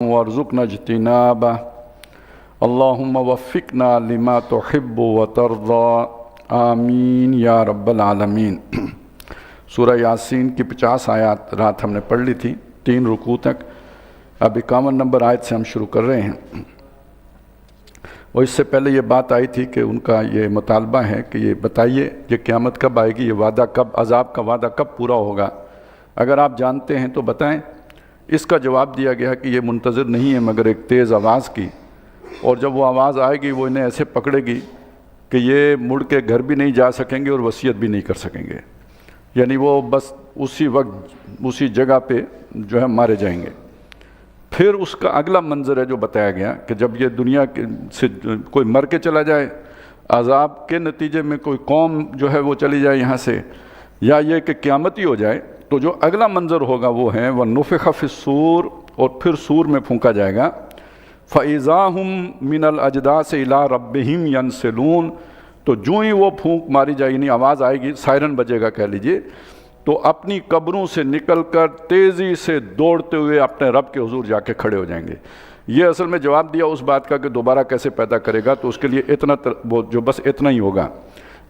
وارزقنا اجتنابه اللهم وفقنا لما تحب وترضى آمین یا رب العالمین۔ سورہ یاسین کی 50 آیات رات ہم نے پڑھ لی تھی، 3 رکوع تک۔ اب 51 نمبر آیت سے ہم شروع کر رہے ہیں۔ اور اس سے پہلے یہ بات آئی تھی کہ ان کا یہ مطالبہ ہے کہ یہ بتائیے یہ قیامت کب آئے گی، یہ وعدہ کب، عذاب کا وعدہ کب پورا ہوگا، اگر آپ جانتے ہیں تو بتائیں۔ اس کا جواب دیا گیا کہ یہ منتظر نہیں ہے مگر ایک تیز آواز کی، اور جب وہ آواز آئے گی وہ انہیں ایسے پکڑے گی کہ یہ مڑ کے گھر بھی نہیں جا سکیں گے اور وصیت بھی نہیں کر سکیں گے، یعنی وہ بس اسی وقت اسی جگہ پہ جو ہے مارے جائیں گے۔ پھر اس کا اگلا منظر ہے جو بتایا گیا کہ جب یہ دنیا سے کوئی مر کے چلا جائے، عذاب کے نتیجے میں کوئی قوم جو ہے وہ چلی جائے یہاں سے، یا یہ کہ قیامت ہی ہو جائے، تو جو اگلا منظر ہوگا وہ ہے وَنُفِخَ فِي الصُّورِ، اور پھر سور میں پھونکا جائے گا۔ فَإِذَا هُمْ مِنَ الْأَجْدَاثِ إِلَىٰ رَبِّهِمْ يَنْسِلُونَ، تو جو ہی وہ پھونک ماری جائے یعنی آواز آئے گی، سائرن بجے گا کہہ لیجئے، تو اپنی قبروں سے نکل کر تیزی سے دوڑتے ہوئے اپنے رب کے حضور جا کے کھڑے ہو جائیں گے۔ یہ اصل میں جواب دیا اس بات کا کہ دوبارہ کیسے پیدا کرے گا، تو اس کے لیے بس اتنا ہی ہوگا،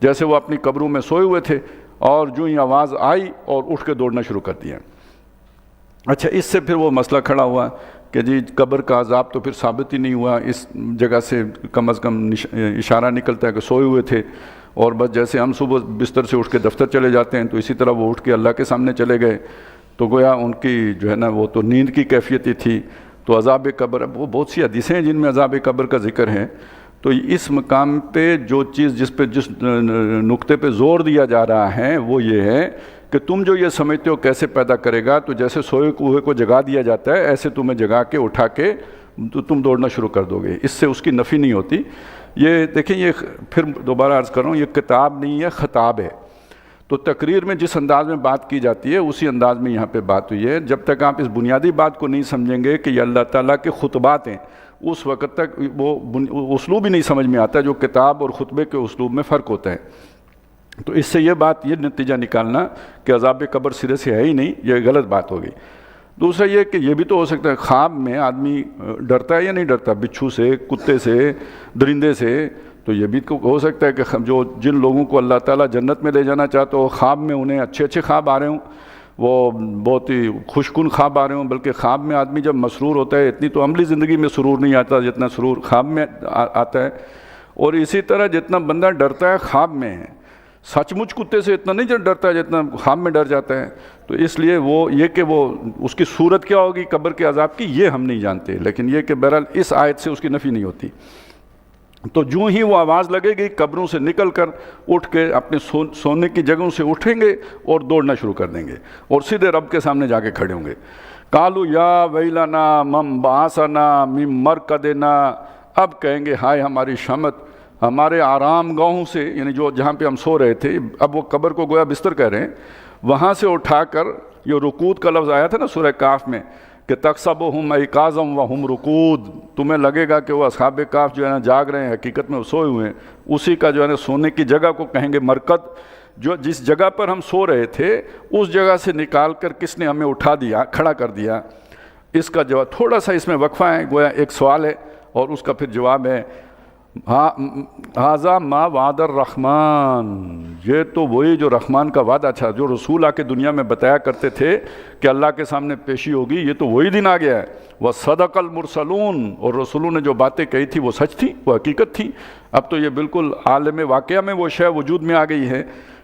جیسے وہ اپنی قبروں میں سوئے ہوئے تھے اور جو ہی آواز آئی اور اٹھ کے دوڑنا شروع کر دیا۔ اچھا، اس سے پھر وہ مسئلہ کھڑا ہوا کہ جی قبر کا عذاب تو پھر ثابت ہی نہیں ہوا، اس جگہ سے کم از کم اشارہ نکلتا ہے کہ سوئے ہوئے تھے، اور بس جیسے ہم صبح بستر سے اٹھ کے دفتر چلے جاتے ہیں تو اسی طرح وہ اٹھ کے اللہ کے سامنے چلے گئے، تو گویا ان کی جو ہے نا وہ تو نیند کی کیفیت ہی تھی۔ تو عذاب قبر، اب وہ بہت سی حدیثیں ہیں جن میں عذاب قبر کا ذکر ہے، تو اس مقام پہ جو چیز جس نقطے پہ زور دیا جا رہا ہے وہ یہ ہے کہ تم جو یہ سمجھتے ہو کیسے پیدا کرے گا، تو جیسے سوئے کوہے کو جگا دیا جاتا ہے ایسے تمہیں جگا کے اٹھا کے تو تم دوڑنا شروع کر دو گے، اس سے اس کی نفی نہیں ہوتی۔ یہ دیکھیں، یہ پھر دوبارہ عرض کر رہا ہوں، یہ کتاب نہیں ہے، خطاب ہے۔ تو تقریر میں جس انداز میں بات کی جاتی ہے اسی انداز میں یہاں پہ بات ہوئی ہے۔ جب تک آپ اس بنیادی بات کو نہیں سمجھیں گے کہ یہ اللہ تعالیٰ کے خطبات ہیں، اس وقت تک وہ اسلوب ہی نہیں سمجھ میں آتا جو کتاب اور خطبے کے اسلوب میں فرق ہوتا ہے۔ تو اس سے یہ نتیجہ نکالنا کہ عذاب قبر سرے سے ہے ہی نہیں، یہ غلط بات ہوگی۔ دوسرا یہ کہ یہ بھی تو ہو سکتا ہے خواب میں آدمی ڈرتا ہے یا نہیں ڈرتا، بچھو سے، کتے سے، درندے سے، تو یہ بھی ہو سکتا ہے کہ جن لوگوں کو اللہ تعالیٰ جنت میں لے جانا چاہتا ہو، خواب میں انہیں اچھے خواب آ رہے ہوں، وہ بہت ہی خوشکن خواب آ رہے ہوں، بلکہ خواب میں آدمی جب مسرور ہوتا ہے اتنی تو عملی زندگی میں سرور نہیں آتا جتنا سرور خواب میں آتا ہے۔ اور اسی طرح جتنا بندہ ڈرتا ہے خواب میں ہے، سچ مچ کتے سے اتنا نہیں ڈرتا ہے جتنا خواب میں ڈر جاتا ہے۔ تو اس لیے وہ اس کی صورت کیا ہوگی قبر کے عذاب کی یہ ہم نہیں جانتے، لیکن یہ کہ بہرحال اس آیت سے اس کی نفی نہیں ہوتی۔ تو جو ہی وہ آواز لگے گی قبروں سے نکل کر اٹھ کے اپنے سونے کی جگہوں سے اٹھیں گے اور دوڑنا شروع کر دیں گے اور سیدھے رب کے سامنے جا کے کھڑے ہوں گے۔ قالوا یا ویلنا من بعثنا من مرقدنا، اب کہیں گے ہائے ہماری شامت، ہمارے آرام گاہوں سے، یعنی جہاں پہ ہم سو رہے تھے، اب وہ قبر کو گویا بستر کہہ رہے ہیں، وہاں سے اٹھا کر، یہ رکود کا لفظ آیا تھا نا سورہ کاف میں کہ تحسبهم ایقاظا وهم رقود، تمہیں لگے گا کہ وہ اصحاب کاف جو ہے نا جاگ رہے ہیں، حقیقت میں وہ سوئے ہوئے ہیں۔ اسی کا جو ہے نا سونے کی جگہ کو کہیں گے مرقد، جو جس جگہ پر ہم سو رہے تھے اس جگہ سے نکال کر کس نے ہمیں اٹھا دیا، کھڑا کر دیا۔ اس کا جواب تھوڑا سا اس میں وقفہ ہے، گویا ایک سوال ہے اور اس کا پھر جواب ہے ھذا ما وعد الرحمن، یہ تو وہی جو رحمان کا وعدہ تھا، جو رسول آ کے دنیا میں بتایا کرتے تھے کہ اللہ کے سامنے پیشی ہوگی، یہ تو وہی دن آ گیا ہے۔ وصدق المرسلون، اور رسولوں نے جو باتیں کہی تھی وہ سچ تھی، وہ حقیقت تھی۔ اب تو یہ بالکل عالم واقعہ میں وہ شے وجود میں آ گئی ہے۔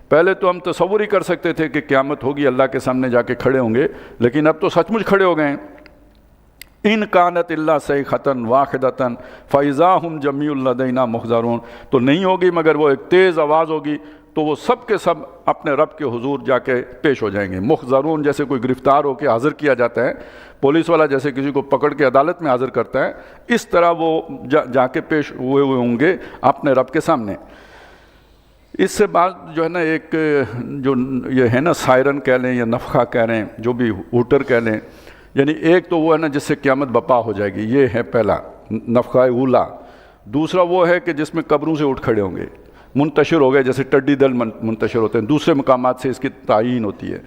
پہلے تو ہم تصور ہی کر سکتے تھے کہ قیامت ہوگی، اللہ کے سامنے جا کے کھڑے ہوں گے، لیکن اب تو سچ مچ کھڑے ہو گئے ہیں۔ ان کانت اللہ صیحۃ واحدۃ فاذا ہم جمیع لدینا محضرون، تو نہیں ہوگی مگر وہ ایک تیز آواز ہوگی تو وہ سب کے سب اپنے رب کے حضور جا کے پیش ہو جائیں گے۔ محضرون جیسے کوئی گرفتار ہو کے حاضر کیا جاتا ہے، پولیس والا جیسے کسی کو پکڑ کے عدالت میں حاضر کرتا ہے، اس طرح وہ جا کے پیش ہوئے ہوں گے اپنے رب کے سامنے۔ اس سے بعد جو ہے نا ایک جو یہ ہے نا سائرن کہہ لیں یا نفخہ کہہ لیں، جو بھی ہوٹر کہہ لیں، یعنی ایک تو وہ ہے نا جس سے قیامت بپا ہو جائے گی، یہ ہے پہلا نفخہ اولا۔ دوسرا وہ ہے کہ جس میں قبروں سے اٹھ کھڑے ہوں گے، منتشر ہو گئے جیسے ٹڈی دل منتشر ہوتے ہیں، دوسرے مقامات سے اس کی تعیین ہوتی ہے۔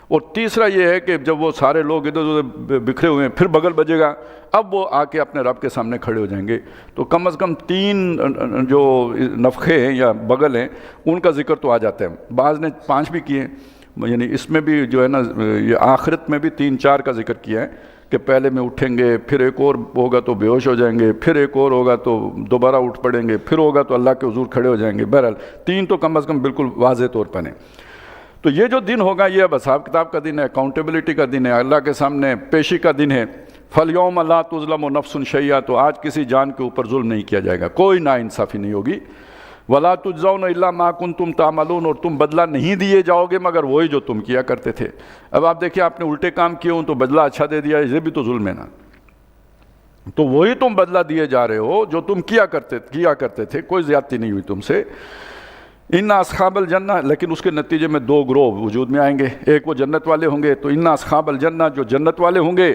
اور تیسرا یہ ہے کہ جب وہ سارے لوگ ادھر ادھر بکھرے ہوئے ہیں پھر بغل بجے گا، اب وہ آ کے اپنے رب کے سامنے کھڑے ہو جائیں گے۔ تو کم از کم 3 جو نفخے ہیں یا بغل ہیں ان کا ذکر تو آ جاتا ہے، بعض نے 5 بھی کیے، یعنی اس میں بھی جو ہے نا یہ آخرت میں بھی 3-4 کا ذکر کیا ہے کہ پہلے میں اٹھیں گے، پھر ایک اور ہوگا تو بے ہوش ہو جائیں گے، پھر ایک اور ہوگا تو دوبارہ اٹھ پڑیں گے، پھر ہوگا تو اللہ کے حضور کھڑے ہو جائیں گے۔ بہرحال 3 تو کم از کم بالکل واضح طور پر ہیں۔ تو یہ جو دن ہوگا یہ اب حساب کتاب کا دن ہے، اکاؤنٹیبلٹی کا دن ہے، اللہ کے سامنے پیشی کا دن ہے۔ فَالْيَوْمَ لَا تُظْلَمُ نَفْسٌ شَيْئًا، تو آج کسی جان کے اوپر ظلم نہیں کیا جائے گا، کوئی ناانصافی نہیں ہوگی۔ وَلَا تُجْزَوْنَ إِلَّا مَا كُنْتُمْ تَعْمَلُونَ، اور تم بدلہ نہیں دیے جاؤ گے مگر وہی جو تم کیا کرتے تھے۔ اب آپ دیکھیں آپ نے الٹے کام کیے ہوں تو بدلہ اچھا دے دیا، یہ بھی تو ظلم ہے نا۔ تو وہی تم بدلہ دیے جا رہے ہو جو تم کیا کرتے تھے، کوئی زیادتی نہیں ہوئی تم سے۔ ان اصحاب الجنہ، لیکن اس کے نتیجے میں 2 گروہ وجود میں آئیں گے، ایک وہ جنت والے ہوں گے، تو ان اصحاب الجنہ جو جنت والے ہوں گے،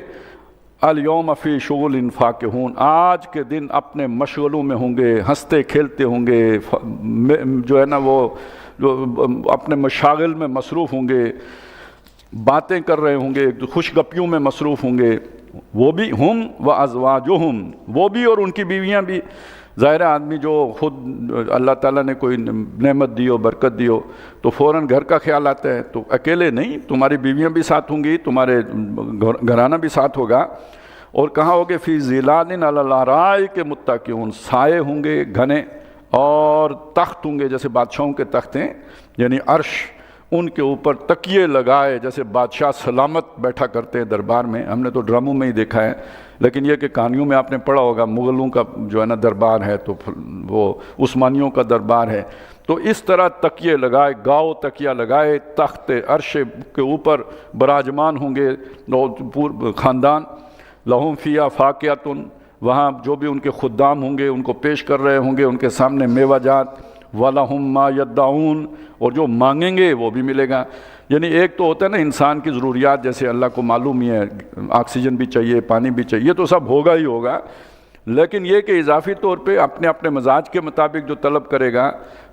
الیوم فی شغل فاکہون، آج کے دن اپنے مشغلوں میں ہوں گے، ہنستے کھیلتے ہوں گے، جو ہے نا وہ جو اپنے مشاغل میں مصروف ہوں گے، باتیں کر رہے ہوں گے، خوش گپیوں میں مصروف ہوں گے، وہ بھی ہم و ازواجہم، وہ بھی اور ان کی بیویاں بھی۔ ظاہر آدمی جو خود اللہ تعالیٰ نے کوئی نعمت دی ہو، برکت دی ہو، تو فوراً گھر کا خیال آتا ہے، تو اکیلے نہیں، تمہاری بیویاں بھی ساتھ ہوں گی، تمہارے گھرانہ بھی ساتھ ہوگا۔ اور کہاں ہوگے فی ظلال علی الارائک متکئون، سائے ہوں گے گھنے، اور تخت ہوں گے جیسے بادشاہوں کے تخت ہیں، یعنی عرش، ان کے اوپر تکیے لگائے جیسے بادشاہ سلامت بیٹھا کرتے ہیں دربار میں۔ ہم نے تو ڈراموں میں ہی دیکھا ہے، لیکن یہ کہ کہانیوں میں آپ نے پڑھا ہوگا، مغلوں کا جو ہے نا دربار ہے تو وہ عثمانیوں کا دربار ہے، تو اس طرح تکیے لگائے، گاؤ تکیہ لگائے، تخت عرش کے اوپر براجمان ہوں گے خاندان۔ لہم فیہا فاکہۃ، وہاں جو بھی ان کے خدام ہوں گے ان کو پیش کر رہے ہوں گے، ان کے سامنے میوہ جات۔ وَلَهُمْ مَا يَدَّعُونَ، اور جو مانگیں گے وہ بھی ملے گا۔ یعنی ایک تو ہوتا ہے نا انسان کی ضروریات، جیسے اللہ کو معلوم ہی ہے آکسیجن بھی چاہیے، پانی بھی چاہیے، یہ تو سب ہوگا ہی ہوگا، لیکن یہ کہ اضافی طور پہ اپنے اپنے مزاج کے مطابق جو طلب کرے گا،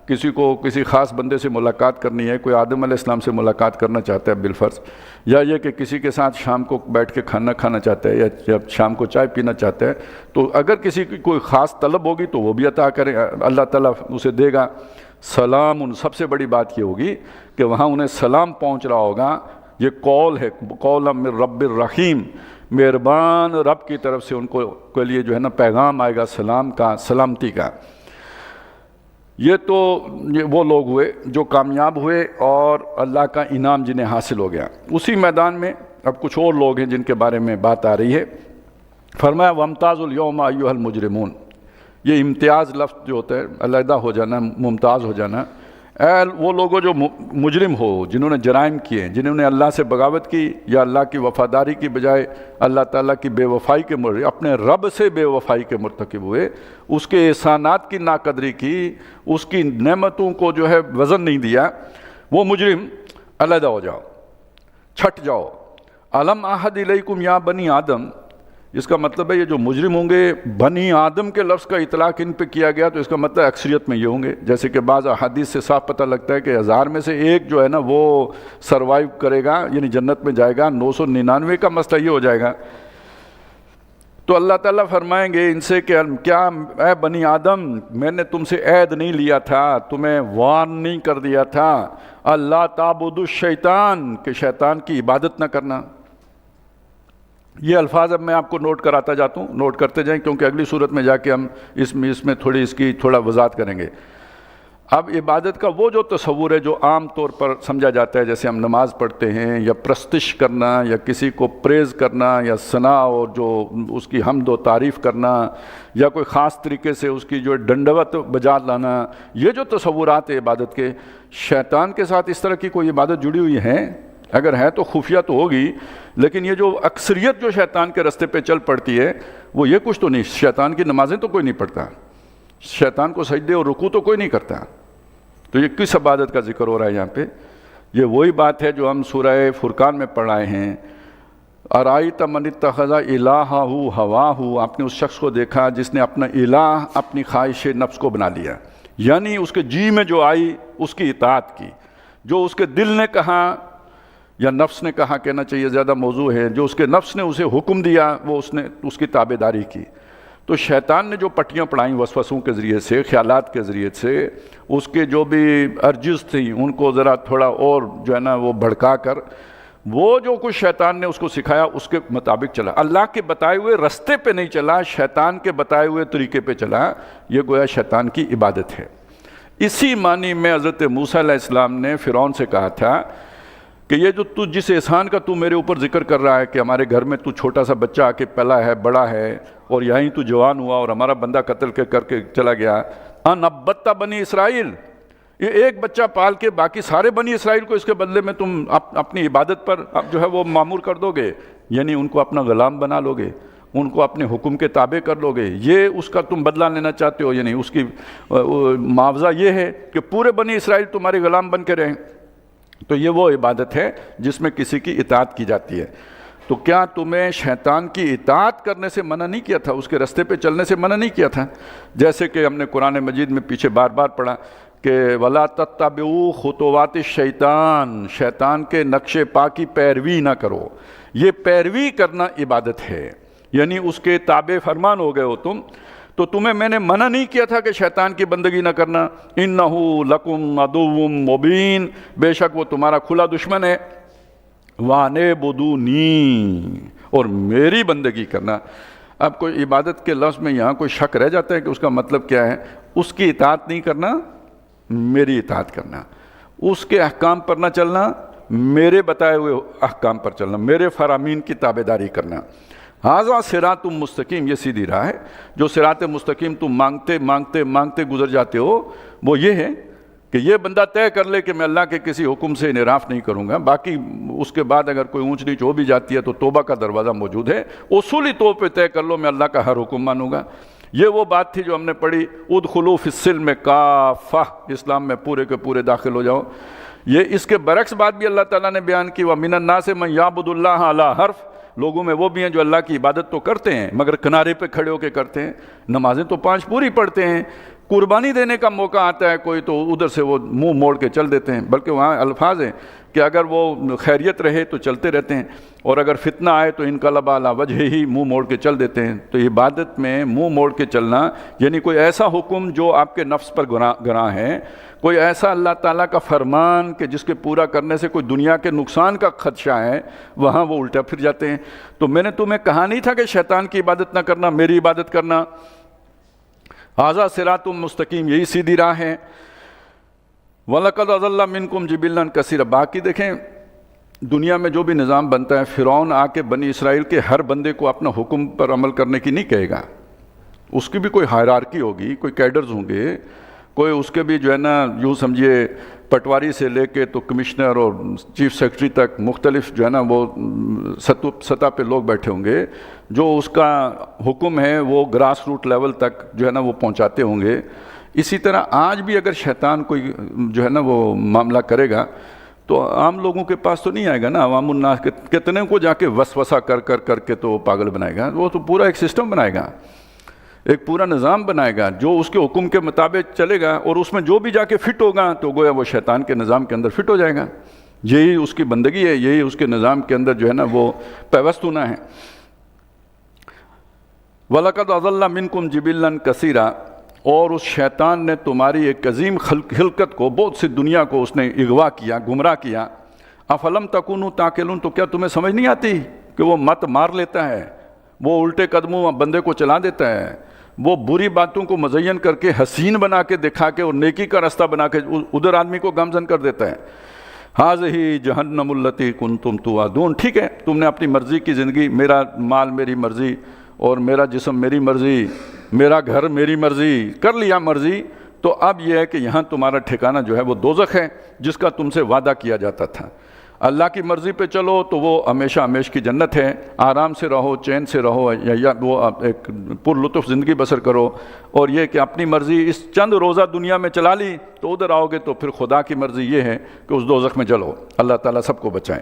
کسی کو کسی خاص بندے سے ملاقات کرنی ہے، کوئی آدم علیہ السلام سے ملاقات کرنا چاہتا ہے بالفرض، یا یہ کہ کسی کے ساتھ شام کو بیٹھ کے کھانا کھانا چاہتا ہے، یا جب شام کو چائے پینا چاہتا ہے، تو اگر کسی کی کوئی خاص طلب ہوگی تو وہ بھی عطا کرے، اللہ تعالیٰ اسے دے گا۔ سلام، ان سب سے بڑی بات یہ ہوگی کہ وہاں انہیں سلام پہنچ رہا ہوگا، یہ قول ہے، قول من رب الرحیم، مہربان رب کی طرف سے ان کو کے لیے جو ہے نا پیغام آئے گا سلام کا، سلامتی کا۔ یہ تو وہ لوگ ہوئے جو کامیاب ہوئے اور اللہ کا انعام جنہیں حاصل ہو گیا۔ اسی میدان میں اب کچھ اور لوگ ہیں جن کے بارے میں بات آ رہی ہے۔ فرمایا وَامْتَازُوا الْيَوْمَ أَيُّهَا الْمُجْرِمُونَ، یہ امتیاز لفظ جو ہوتا ہے علیحدہ ہو جانا، ممتاز ہو جانا، اے وہ لوگوں جو مجرم ہو، جنہوں نے جرائم کیے، جنہوں نے اللہ سے بغاوت کی یا اللہ کی وفاداری کی بجائے اللہ تعالیٰ کی بے وفائی کے اپنے رب سے بے وفائی کے مرتکب ہوئے، اس کے احسانات کی ناقدری کی، اس کی نعمتوں کو جو ہے وزن نہیں دیا، وہ مجرم علیحدہ ہو جاؤ، چھٹ جاؤ۔ الم احد الیکم یا بنی آدم، اس کا مطلب ہے یہ جو مجرم ہوں گے، بنی آدم کے لفظ کا اطلاق ان پہ کیا گیا تو اس کا مطلب اکثریت میں یہ ہوں گے، جیسے کہ بعض احادیث سے صاف پتہ لگتا ہے کہ 1000 میں سے ایک جو ہے نا وہ سروائیو کرے گا، یعنی جنت میں جائے گا، 999 کا مسئلہ یہ ہو جائے گا۔ تو اللہ تعالیٰ فرمائیں گے ان سے کہ کیا اے بنی آدم، میں نے تم سے عہد نہیں لیا تھا، تمہیں وارن نہیں کر دیا تھا، اللہ تعبدوا الشیطان، کہ شیطان کی عبادت نہ کرنا۔ یہ الفاظ اب میں آپ کو نوٹ کراتا جاتا ہوں، نوٹ کرتے جائیں کیونکہ اگلی صورت میں جا کے ہم اس میں تھوڑی اس کی تھوڑا وضاحت کریں گے۔ اب عبادت کا وہ جو تصور ہے جو عام طور پر سمجھا جاتا ہے، جیسے ہم نماز پڑھتے ہیں یا پرستش کرنا یا کسی کو پریز کرنا یا ثنا اور جو اس کی حمد و تعریف کرنا یا کوئی خاص طریقے سے اس کی جو ڈنڈوت بجا لانا، یہ جو تصورات ہیں عبادت کے، شیطان کے ساتھ اس طرح کی کوئی عبادت جڑی ہوئی ہے؟ اگر ہے تو خفیہ تو ہوگی، لیکن یہ جو اکثریت جو شیطان کے رستے پہ چل پڑتی ہے وہ یہ کچھ تو نہیں۔ شیطان کی نمازیں تو کوئی نہیں پڑھتا، شیطان کو سجدے اور رکوع تو کوئی نہیں کرتا، تو یہ کس عبادت کا ذکر ہو رہا ہے یہاں پہ؟ یہ وہی بات ہے جو ہم سورہ فرقان میں پڑھائے ہیں، ارائیت من اتخذ الہہ ہواہ، آپ نے اس شخص کو دیکھا جس نے اپنا الہ اپنی خواہش نفس کو بنا لیا، یعنی اس کے جی میں جو آئی اس کی اطاعت کی، جو اس کے دل نے کہا یا نفس نے کہا کہنا چاہیے زیادہ موضوع ہے، جو اس کے نفس نے اسے حکم دیا وہ اس نے اس کی تابع داری کی۔ تو شیطان نے جو پٹیاں پڑھائیں وسوسوں کے ذریعے سے، خیالات کے ذریعے سے، اس کے جو بھی ارجز تھیں ان کو ذرا تھوڑا اور جو ہے نا وہ بھڑکا کر، وہ جو کچھ شیطان نے اس کو سکھایا اس کے مطابق چلا، اللہ کے بتائے ہوئے رستے پہ نہیں چلا، شیطان کے بتائے ہوئے طریقے پہ چلا، یہ گویا شیطان کی عبادت ہے۔ اسی معنی میں حضرت موسیٰ علیہ السلام نے فرعون سے کہا تھا کہ یہ جو جس احسان کا تو میرے اوپر ذکر کر رہا ہے کہ ہمارے گھر میں تو چھوٹا سا بچہ آ کے پلا ہے، بڑا ہے، اور یہیں تو جوان ہوا اور ہمارا بندہ قتل کر کے چلا گیا، ان ابتا بنی اسرائیل، یہ ایک بچہ پال کے باقی سارے بنی اسرائیل کو اس کے بدلے میں تم اپنی عبادت پر جو ہے وہ معمور کر دو گے، یعنی ان کو اپنا غلام بنا لو گے، ان کو اپنے حکم کے تابع کر لو گے، یہ اس کا تم بدلہ لینا چاہتے ہو، یعنی اس کی معاوضہ یہ ہے کہ پورے بنی اسرائیل تمہارے غلام بن کے رہیں۔ تو یہ وہ عبادت ہے جس میں کسی کی اطاعت کی جاتی ہے۔ تو کیا تمہیں شیطان کی اطاعت کرنے سے منع نہیں کیا تھا، اس کے رستے پہ چلنے سے منع نہیں کیا تھا؟ جیسے کہ ہم نے قرآن مجید میں پیچھے بار بار پڑھا کہ وَلَا تَتَّبِعُوا خُطُوَاتِ الشَّيْطَانِ، شیطان کے نقش پا کی پیروی نہ کرو۔ یہ پیروی کرنا عبادت ہے، یعنی اس کے تابع فرمان ہو گئے ہو تم، تو تمہیں میں نے منع نہیں کیا تھا کہ شیطان کی بندگی نہ کرنا۔ اِنَّهُ لَكُمْ عَدُوٌّ مُبِينٌ، بے شک وہ تمہارا کھلا دشمن ہے۔ وَانِعْبُدُونِي، اور میری بندگی کرنا۔ اب کوئی عبادت کے لفظ میں یہاں کوئی شک رہ جاتا ہے کہ اس کا مطلب کیا ہے؟ اس کی اطاعت نہیں کرنا، میری اطاعت کرنا، اس کے احکام پر نہ چلنا، میرے بتائے ہوئے احکام پر چلنا، میرے فرامین کی تابع داری کرنا۔ ھذا صراط مستقیم، یہ سیدھی راہ ہے۔ جو صراط مستقیم تم مانگتے مانگتے مانگتے گزر جاتے ہو وہ یہ ہے کہ یہ بندہ طے کر لے کہ میں اللہ کے کسی حکم سے انحراف نہیں کروں گا، باقی اس کے بعد اگر کوئی اونچ نیچ ہو بھی جاتی ہے تو توبہ کا دروازہ موجود ہے، اصولی طور پہ طے کر لو میں اللہ کا ہر حکم مانوں گا۔ یہ وہ بات تھی جو ہم نے پڑھی، ادخلوا فی السلم کافہ، اسلام میں پورے کے پورے داخل ہو جاؤ۔ یہ اس کے برعکس بات بھی اللہ تعالیٰ نے بیان کی، وَمِنَ النَّاسِ مَن يَعْبُدُ اللَّهَ عَلَىٰ حَرْفٍ، لوگوں میں وہ بھی ہیں جو اللہ کی عبادت تو کرتے ہیں مگر کنارے پہ کھڑے ہو کے کرتے ہیں، نمازیں تو 5 پوری پڑھتے ہیں، قربانی دینے کا موقع آتا ہے کوئی تو ادھر سے وہ منہ موڑ کے چل دیتے ہیں، بلکہ وہاں الفاظ ہیں کہ اگر وہ خیریت رہے تو چلتے رہتے ہیں، اور اگر فتنہ آئے تو انقلب علی وجہ ہی منہ موڑ کے چل دیتے ہیں۔ تو عبادت میں منہ موڑ کے چلنا یعنی کوئی ایسا حکم جو آپ کے نفس پر گناہ ہے، کوئی ایسا اللہ تعالیٰ کا فرمان کہ جس کے پورا کرنے سے کوئی دنیا کے نقصان کا خدشہ ہے، وہاں وہ الٹا پھر جاتے ہیں۔ تو میں نے تمہیں کہا نہیں تھا کہ شیطان کی عبادت نہ کرنا، میری عبادت کرنا۔ ھذا صراط مستقیم، یہی سیدھی راہ ہے۔ وَلَقَدْ أَضَلَّ مِنْكُمْ جِبِلًّا كَثِيرًا، باقی دیکھیں دنیا میں جو بھی نظام بنتا ہے، فرعون آ کے بنی اسرائیل کے ہر بندے کو اپنا حکم پر عمل کرنے کی نہیں کہے گا، اس کی بھی کوئی ہائرارکی ہوگی، کوئی کیڈرز ہوں گے، کوئی اس کے بھی جو ہے نا یوں سمجھیے پٹواری سے لے کے تو کمشنر اور چیف سیکرٹری تک مختلف جو ہے نا وہ سطح پہ لوگ بیٹھے ہوں گے، جو اس کا حکم ہے وہ گراس روٹ لیول تک جو ہے نا وہ پہنچاتے ہوں گے۔ اسی طرح آج بھی اگر شیطان کوئی جو ہے نا وہ معاملہ کرے گا تو عام لوگوں کے پاس تو نہیں آئے گا نا، عوام الناس کتنے کو جا کے وسوسہ کر کے تو پاگل بنائے گا، وہ تو پورا ایک سسٹم بنائے گا، ایک پورا نظام بنائے گا جو اس کے حکم کے مطابق چلے گا، اور اس میں جو بھی جا کے فٹ ہوگا تو گویا وہ شیطان کے نظام کے اندر فٹ ہو جائے گا۔ یہی اس کی بندگی ہے، یہی اس کے نظام کے اندر جو ہے نا وہ پیوست ہونا ہے۔ وَلَقَدْ أَضَلَّ مِنْكُمْ جِبِلًّا كَثِيرًا، اور اس شیطان نے تمہاری ایک عظیم خلقت کو، بہت سی دنیا کو اس نے اغوا کیا، گمراہ کیا۔ افلم تکونوا تعقلون، تو کیا تمہیں سمجھ نہیں آتی کہ وہ مت مار لیتا ہے، وہ الٹے قدموں بندے کو چلا دیتا ہے، وہ بری باتوں کو مزین کر کے حسین بنا کے دکھا کے اور نیکی کا راستہ بنا کے ادھر آدمی کو گامزن کر دیتا ہے۔ ھذہ جہنم التی کنتم توعدون، ٹھیک ہے تم نے اپنی مرضی کی زندگی، میرا مال میری مرضی اور میرا جسم میری مرضی، میرا گھر میری مرضی، کر لیا مرضی، تو اب یہ ہے کہ یہاں تمہارا ٹھکانہ جو ہے وہ دوزخ ہے جس کا تم سے وعدہ کیا جاتا تھا۔ اللہ کی مرضی پہ چلو تو وہ ہمیشہ ہمیش کی جنت ہے، آرام سے رہو، چین سے رہو، یا وہ ایک پر لطف زندگی بسر کرو، اور یہ کہ اپنی مرضی اس چند روزہ دنیا میں چلا لی تو ادھر آؤ گے تو پھر خدا کی مرضی یہ ہے کہ اس دوزخ میں جلو۔ اللہ تعالیٰ سب کو بچائے۔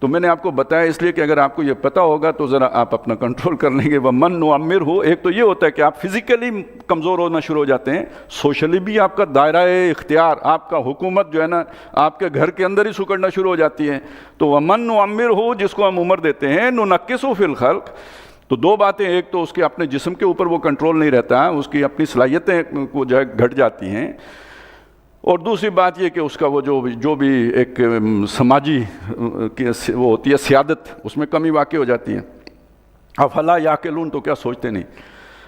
تو میں نے آپ کو بتایا اس لیے کہ اگر آپ کو یہ پتہ ہوگا تو ذرا آپ اپنا کنٹرول کر لیں گے. وَمَن نُعَمِّرْهُ، ایک تو یہ ہوتا ہے کہ آپ فزیکلی کمزور ہونا شروع ہو جاتے ہیں، سوشلی بھی آپ کا دائرہ اختیار، آپ کا حکومت جو ہے نا آپ کے گھر کے اندر ہی سکڑنا شروع ہو جاتی ہے. تو وَمَن نُعَمِّرْهُ، جس کو ہم عمر دیتے ہیں، نُنَقِّصُهُ فِي الْخَلْقِ. تو دو باتیں، ایک تو اس کے اپنے جسم کے اوپر وہ کنٹرول نہیں رہتا، اس کی اپنی صلاحیتیں کو جو ہے گھٹ جاتی ہیں، اور دوسری بات یہ کہ اس کا وہ جو بھی ایک سماجی وہ ہوتی ہے سیادت، اس میں کمی واقع ہو جاتی ہے. افلا یعقلون، تو کیا سوچتے نہیں.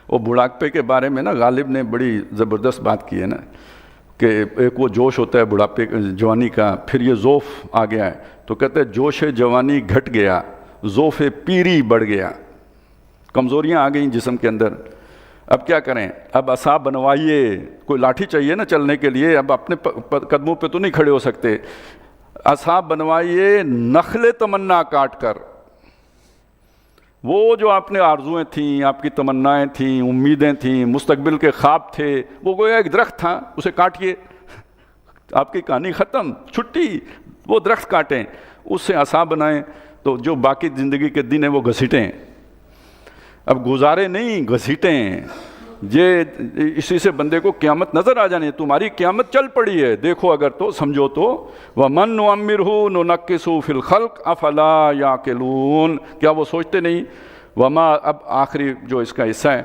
وہ بڑھاپے کے بارے میں نا غالب نے بڑی زبردست بات کی ہے نا، کہ ایک وہ جوش ہوتا ہے بڑھاپے جوانی کا، پھر یہ ذوف آ گیا ہے، تو کہتے ہیں جوش جوانی گھٹ گیا، ذوف پیری بڑھ گیا، کمزوریاں آ گئیں جسم کے اندر. اب کیا کریں؟ اب عصا بنوائیے، کوئی لاٹھی چاہیے نا چلنے کے لیے، اب اپنے قدموں پہ تو نہیں کھڑے ہو سکتے. عصا بنوائیے نخل تمنا کاٹ کر. وہ جو آپ نے آرزویں تھیں، آپ کی تمنائیں تھیں، امیدیں تھیں، مستقبل کے خواب تھے، وہ گویا ایک درخت تھا، اسے کاٹیے، آپ کی کہانی ختم، چھٹی. وہ درخت کاٹیں، اس سے عصا بنائیں، تو جو باقی زندگی کے دن ہیں وہ گھسیٹیں. اب گزارے نہیں، گھسیٹیں. یہ اسی سے بندے کو قیامت نظر آ جانی ہے. تمہاری قیامت چل پڑی ہے، دیکھو اگر تو سمجھو تو. وَمَن نُعَمِّرْهُ نُنَقِّصُهُ فِي الْخَلْقِ أَفَلَا يَعْقِلُونَ، کیا وہ سوچتے نہیں؟ وما، اب آخری جو اس کا حصہ ہے،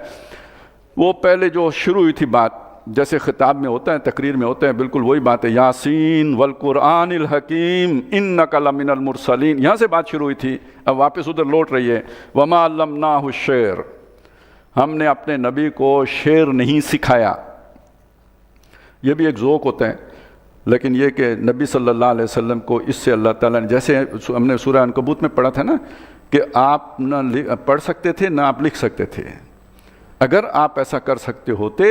وہ پہلے جو شروع ہوئی تھی بات، جیسے خطاب میں ہوتا ہے، تقریر میں ہوتا ہے، بالکل وہی بات ہے. یاسین والقرآن الحکیم انک لمن المرسلین، یہاں سے بات شروع ہوئی تھی، اب واپس ادھر لوٹ رہی ہے. وما علمناہ الشعر، ہم نے اپنے نبی کو شعر نہیں سکھایا. یہ بھی ایک ذوق ہوتا ہے، لیکن یہ کہ نبی صلی اللہ علیہ وسلم کو اس سے اللہ تعالیٰ نے، جیسے ہم نے سورہ عنکبوت میں پڑھا تھا نا کہ آپ نہ پڑھ سکتے تھے نہ آپ لکھ سکتے تھے. اگر آپ ایسا کر سکتے ہوتے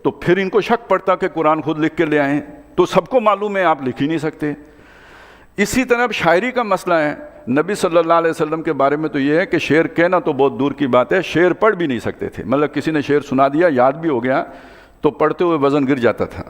تو پھر ان کو شک پڑتا کہ قرآن خود لکھ کے لے آئیں، تو سب کو معلوم ہے آپ لکھ ہی نہیں سکتے. اسی طرح اب شاعری کا مسئلہ ہے. نبی صلی اللہ علیہ وسلم کے بارے میں تو یہ ہے کہ شعر کہنا تو بہت دور کی بات ہے، شعر پڑھ بھی نہیں سکتے تھے. مطلب کسی نے شعر سنا دیا، یاد بھی ہو گیا، تو پڑھتے ہوئے وزن گر جاتا تھا.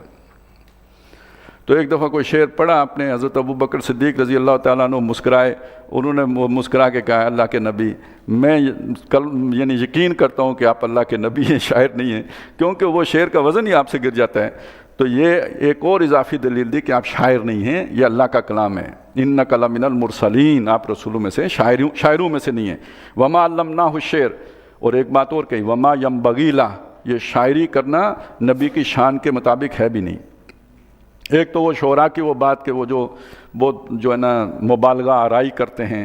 تو ایک دفعہ کوئی شعر پڑھا آپ نے، حضرت ابو بکر صدیق رضی اللہ تعالیٰ عنہ مسکرائے. انہوں نے مسکرا کے کہا، اللہ کے نبی، میں یعنی یقین کرتا ہوں کہ آپ اللہ کے نبی ہیں، شاعر نہیں ہیں، کیونکہ وہ شعر کا وزن ہی آپ سے گر جاتا ہے. تو یہ ایک اور اضافی دلیل دی کہ آپ شاعر نہیں ہیں، یہ اللہ کا کلام ہے. انک لمن المرسلین، آپ رسولوں میں سے، شاعروں میں سے نہیں ہیں. وما علمناہ الشعر، اور ایک بات اور کہی، وما ینبغی لہ، یہ شاعری کرنا نبی کی شان کے مطابق ہے بھی نہیں. ایک تو وہ شعراء کی وہ بات کہ وہ جو ہے نا مبالغہ آرائی کرتے ہیں،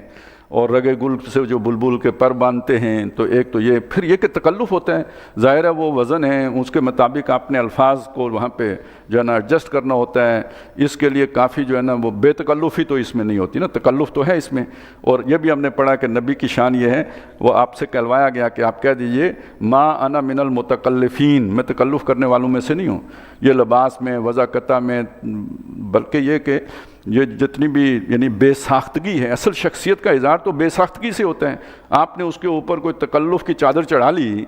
اور رگے گل سے جو بلبل کے پر باندھتے ہیں، تو ایک تو یہ، پھر یہ کہ تکلف ہوتا ہے. ظاہر ہے وہ وزن ہے، اس کے مطابق آپ نے الفاظ کو وہاں پہ جو ہے نا ایڈجسٹ کرنا ہوتا ہے. اس کے لیے کافی جو ہے نا وہ بے تکلفی تو اس میں نہیں ہوتی نا، تکلف تو ہے اس میں. اور یہ بھی ہم نے پڑھا کہ نبی کی شان یہ ہے، وہ آپ سے کہلوایا گیا کہ آپ کہہ دیجئے ما انا من المتکلفین، میں تکلف کرنے والوں میں سے نہیں ہوں. یہ لباس میں، وضاقتہ میں، بلکہ یہ کہ یہ جتنی بھی یعنی بے ساختگی ہے، اصل شخصیت کا اظہار تو بے ساختگی سے ہوتا ہے. آپ نے اس کے اوپر کوئی تکلف کی چادر چڑھا لی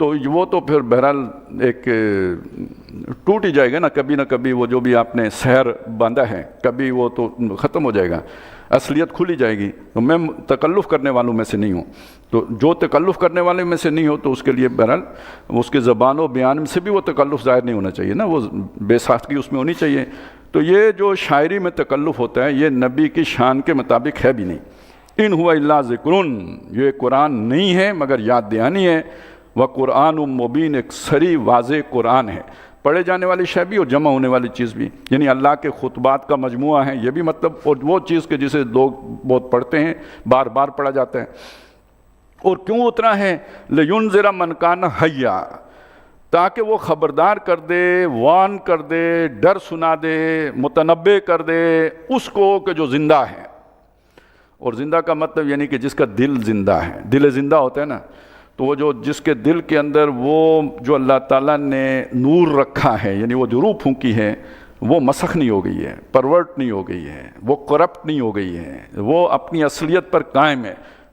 تو وہ تو پھر بہرحال ایک ٹوٹ ہی جائے گا نا کبھی وہ جو بھی آپ نے سحر باندھا ہے، کبھی وہ تو ختم ہو جائے گا، اصلیت کھل ہی جائے گی. تو میں تکلف کرنے والوں میں سے نہیں ہوں. تو جو تکلف کرنے والے میں سے نہیں ہو تو اس کے لیے بہرحال اس کے زبان و بیان سے بھی وہ تکلف ظاہر نہیں ہونا چاہیے نا، وہ بے ساختگی اس میں ہونی چاہیے. تو یہ جو شاعری میں تکلف ہوتا ہے، یہ نبی کی شان کے مطابق ہے بھی نہیں. ان ہوا الا ذکرن، یہ قرآن نہیں ہے مگر یاد دہانی ہے. وقرآن مبین، ایک صریح واضح قرآن ہے، پڑھے جانے والی شے بھی اور جمع ہونے والی چیز بھی، یعنی اللہ کے خطبات کا مجموعہ ہے یہ بھی مطلب، اور وہ چیز کہ جسے لوگ بہت پڑھتے ہیں، بار بار پڑھا جاتا ہے. اور کیوں اترا ہے؟ لِيُنذِرَ مَنْ كَانَ حَيًّا، تاکہ وہ خبردار کر دے، وان کر دے، ڈر سنا دے، متنبع کر دے اس کو کہ جو زندہ ہے. اور زندہ کا مطلب یعنی کہ جس کا دل زندہ ہے، دل زندہ ہوتا ہے نا، تو وہ جو جس کے دل کے اندر وہ جو اللہ تعالیٰ نے نور رکھا ہے، یعنی وہ جو روح پھونکی ہے، وہ مسخ نہیں ہو گئی ہے، پرورٹ نہیں ہو گئی ہے، وہ کرپٹ نہیں ہو گئی ہے، وہ اپنی اصلیت پر قائم ہے.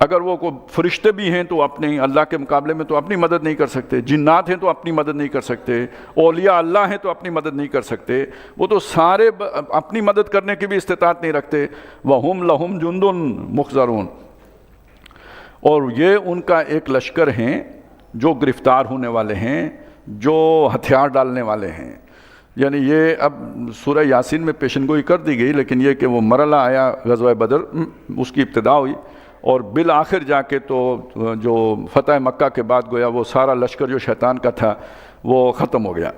اگر وہ کوئی فرشتے بھی ہیں تو اپنے اللہ کے مقابلے میں تو اپنی مدد نہیں کر سکتے، جنات ہیں تو اپنی مدد نہیں کر سکتے، اولیاء اللہ ہیں تو اپنی مدد نہیں کر سکتے، وہ تو سارے اپنی مدد کرنے کی بھی استطاعت نہیں رکھتے۔ وَهُمْ لَهُمْ جُنْدٌ مُحْضَرُونَ، اور یہ ان کا ایک لشکر ہیں جو گرفتار ہونے والے ہیں، جو ہتھیار ڈالنے والے ہیں۔ یعنی یہ اب سورہ یاسین میں پیشن گوئی کر دی گئی، لیکن یہ کہ وہ مرحلہ آیا غزوہ بدر، اس کی ابتدا ہوئی، اور بالآخر جا کے تو جو فتح مکہ کے بعد گویا وہ سارا لشکر جو شیطان کا تھا وہ ختم ہو گیا۔